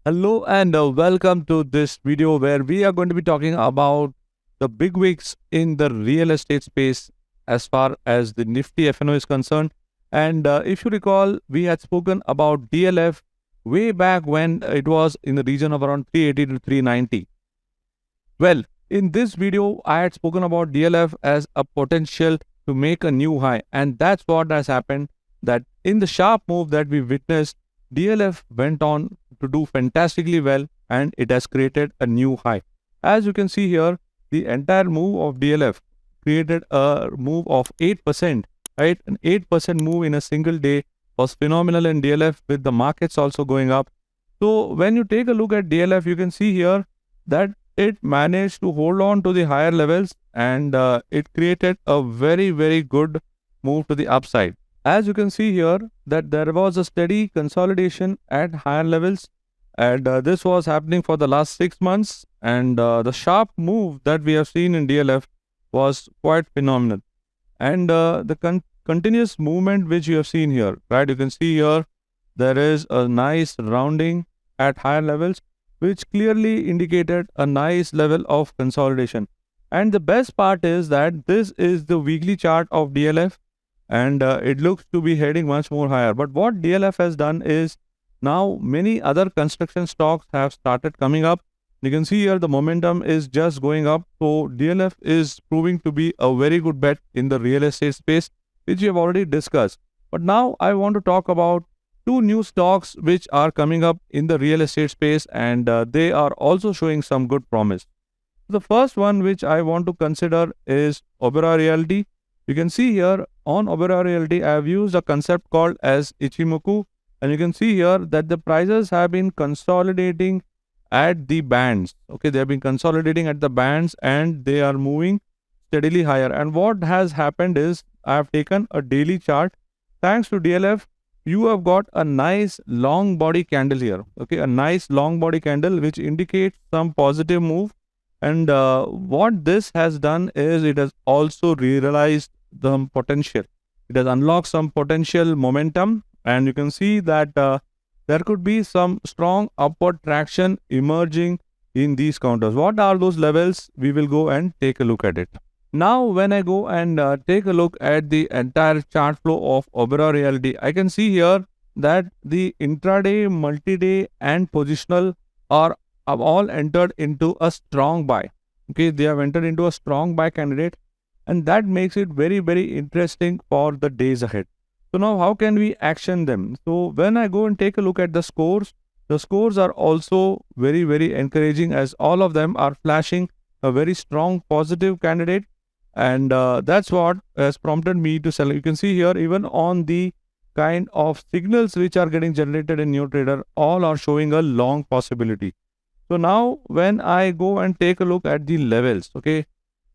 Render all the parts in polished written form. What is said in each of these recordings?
Hello and welcome to this video where we are going to be talking about the big wigs in the real estate space as far as the Nifty FNO is concerned. And if you recall, we had spoken about DLF way back when it was in the region of around 380 to 390. Well, in this video, I had spoken about DLF as a potential to make a new high, and that's what has happened. That in the sharp move that we witnessed, DLF went on to do fantastically well, and it has created a new high. As you can see here, the entire move of DLF created a move of 8%, right? An 8% move in a single day was phenomenal in DLF, with the markets also going up. So when you take a look at DLF, you can see here that it managed to hold on to the higher levels, and it created a very good move to the upside. As you can see here that there was a steady consolidation at higher levels, and this was happening for the last 6 months, and the sharp move that we have seen in DLF was quite phenomenal. And the continuous movement which you have seen here, right? You can see here there is a nice rounding at higher levels, which clearly indicated a nice level of consolidation. And the best part is that this is the weekly chart of DLF, and it looks to be heading much more higher. But what DLF has done is now many other construction stocks have started coming up. You can see here the momentum is just going up. So DLF is proving to be a very good bet in the real estate space, which we have already discussed. But now I want to talk about two new stocks which are coming up in the real estate space, and they are also showing some good promise. The first one which I want to consider is Oberoi Realty. You can see here on Oberoi Realty, I have used a concept called as Ichimoku, and you can see here that the prices have been consolidating at the bands. Okay, they have been consolidating at the bands, and they are moving steadily higher. And what has happened is I have taken a daily chart. Thanks to DLF, you have got a nice long body candle here. Okay, a nice long body candle which indicates some positive move. And what this has done is it has also realized the potential. It has unlocked some potential momentum, and you can see that there could be some strong upward traction emerging in these counters. What are those levels? We will go and take a look at it. Now, when I go and take a look at the entire chart flow of Oberoi Realty, I can see here that the intraday, multi-day, and positional are have all entered into a strong buy. Okay, they have entered into a strong buy candidate, and that makes it very interesting for the days ahead. So now, how can we action them? So when I go and take a look at the scores are also very encouraging, as all of them are flashing a very strong positive candidate, and that's what has prompted me to sell. You can see here, even on the kind of signals which are getting generated in NeoTrader, all are showing a long possibility. So now when I go and take a look at the levels, okay,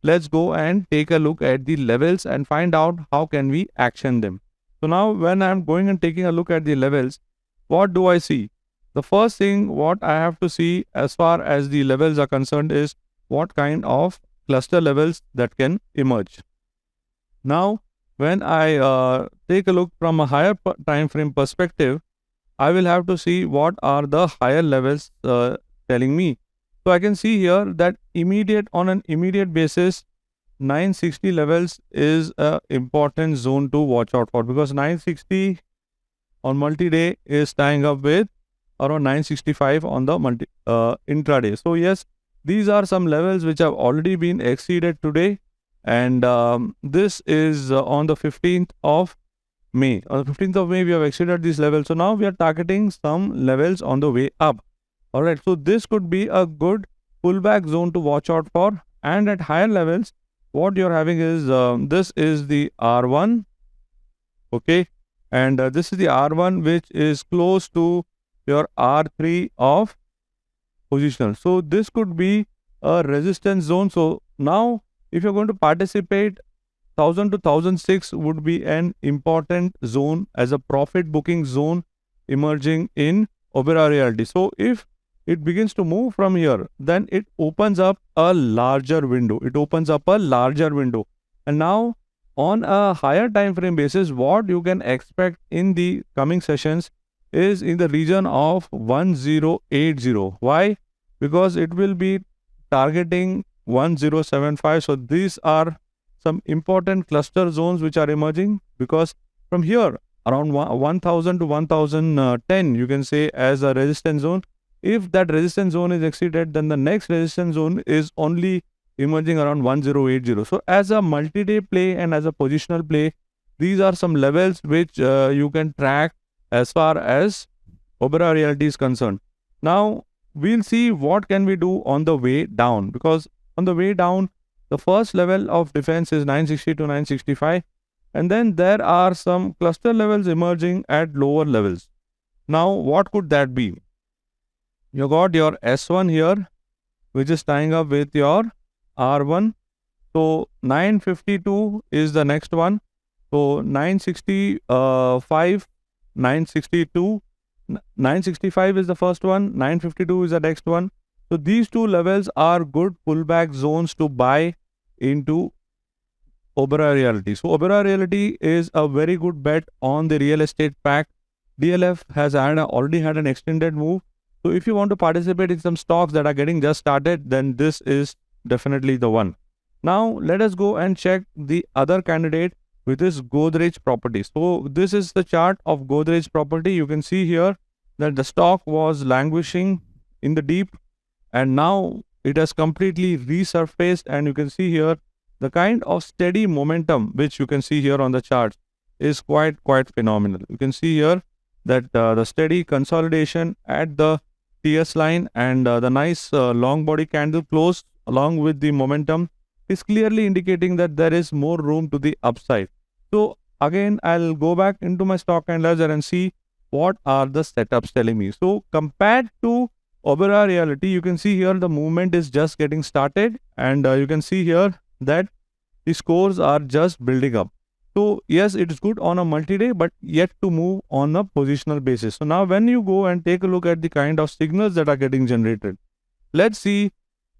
let's go and take a look at the levels and find out how can we action them. So now when I'm going and taking a look at the levels, what do I see? The first thing what I have to see as far as the levels are concerned is what kind of cluster levels that can emerge. Now, when I take a look from a higher time frame perspective, I will have to see what are the higher levels telling me. So I can see here that on an immediate basis, 960 levels is a important zone to watch out for, because 960 on multi-day is tying up with around 965 on the intraday. So yes, these are some levels which have already been exceeded today, and this is on the 15th of May. On the 15th of May, we have exceeded these levels. So now we are targeting some levels on the way up. Alright, so this could be a good pullback zone to watch out for. And at higher levels, what you're having is this is the R1. Okay, and this is the R1 which is close to your R3 of positional. So this could be a resistance zone. So now if you're going to participate, 1000 to 1006 would be an important zone as a profit booking zone emerging in Oberoi Realty. So if it begins to move from here, then it opens up a larger window. And now on a higher time frame basis, what you can expect in the coming sessions is in the region of 1080. Why? Because it will be targeting 1075. So these are some important cluster zones which are emerging, because from here around 1000 to 1010 you can say as a resistance zone. If that resistance zone is exceeded, then the next resistance zone is only emerging around 1080. So as a multi-day play and as a positional play, these are some levels which you can track as far as Oberoi Realty is concerned. Now we'll see what can we do on the way down, because on the way down the first level of defense is 960 to 965, and then there are some cluster levels emerging at lower levels. Now what could that be? You got your S1 here, which is tying up with your R1. So 952 is the next one. So 965, 962, 965 is the first one, 952 is the next one. So these two levels are good pullback zones to buy into Oberoi Realty. So Oberoi Realty is a very good bet on the real estate pack. DLF has already had an extended move. So if you want to participate in some stocks that are getting just started, then this is definitely the one. Now let us go and check the other candidate, which is Godrej Properties. So this is the chart of Godrej Property. You can see here that the stock was languishing in the deep, and now it has completely resurfaced, and you can see here the kind of steady momentum which you can see here on the chart is quite phenomenal. You can see here that the steady consolidation at the TS line and the nice long body candle close along with the momentum is clearly indicating that there is more room to the upside. So again, I'll go back into my stock analyzer and see what are the setups telling me. So compared to Oberoi Realty, you can see here the movement is just getting started, and you can see here that the scores are just building up. So yes, it is good on a multi-day, but yet to move on a positional basis. So now when you go and take a look at the kind of signals that are getting generated, let's see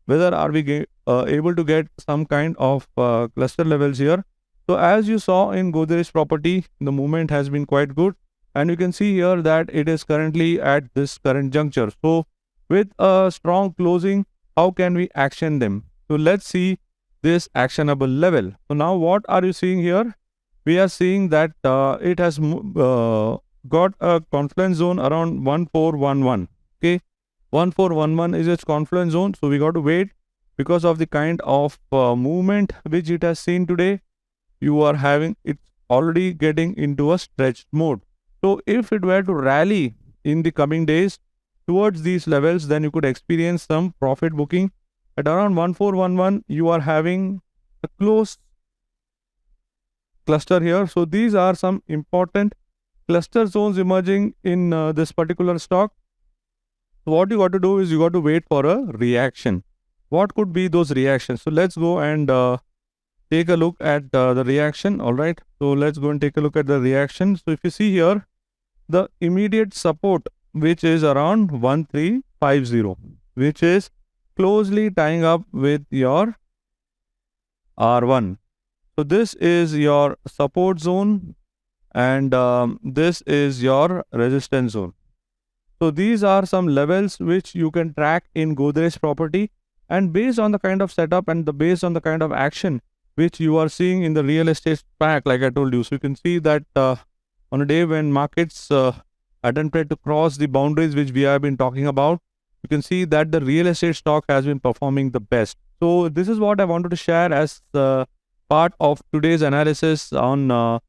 whether are we able to get some kind of cluster levels here. So as you saw in Godrej Property, the movement has been quite good, and you can see here that it is currently at this current juncture. So with a strong closing, how can we action them? So let's see this actionable level. So now what are you seeing here? We are seeing that it has got a confluence zone around 1411. Okay, 1411 is its confluence zone. So we got to wait because of the kind of movement which it has seen today. You are having it already getting into a stretched mode. So if it were to rally in the coming days towards these levels, then you could experience some profit booking. At around 1411, you are having a close cluster here. So these are some important cluster zones emerging in this particular stock. So what you got to do is you got to wait for a reaction. What could be those reactions? So let's go and take a look at the reaction. All right. So let's go and take a look at the reaction. So if you see here, the immediate support, which is around 1350, which is closely tying up with your R1. So this is your support zone, and this is your resistance zone. So these are some levels which you can track in Godrej Property, and based on the kind of setup and based on the kind of action which you are seeing in the real estate pack, like I told you. So you can see that on a day when markets attempted to cross the boundaries which we have been talking about, you can see that the real estate stock has been performing the best. So this is what I wanted to share as part of today's analysis on the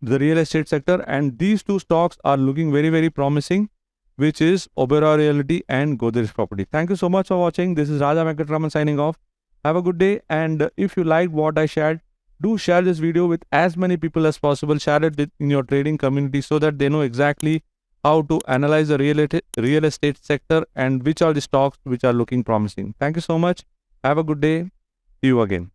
real estate sector, and these two stocks are looking very promising, which is Oberoi Realty and Godrej Property. Thank you so much for watching. This is Raja Venkatraman signing off. Have a good day, and if you liked what I shared, do share this video with as many people as possible. Share it in your trading community so that they know exactly how to analyze the real estate sector and which are the stocks which are looking promising. Thank you so much. Have a good day. See you again.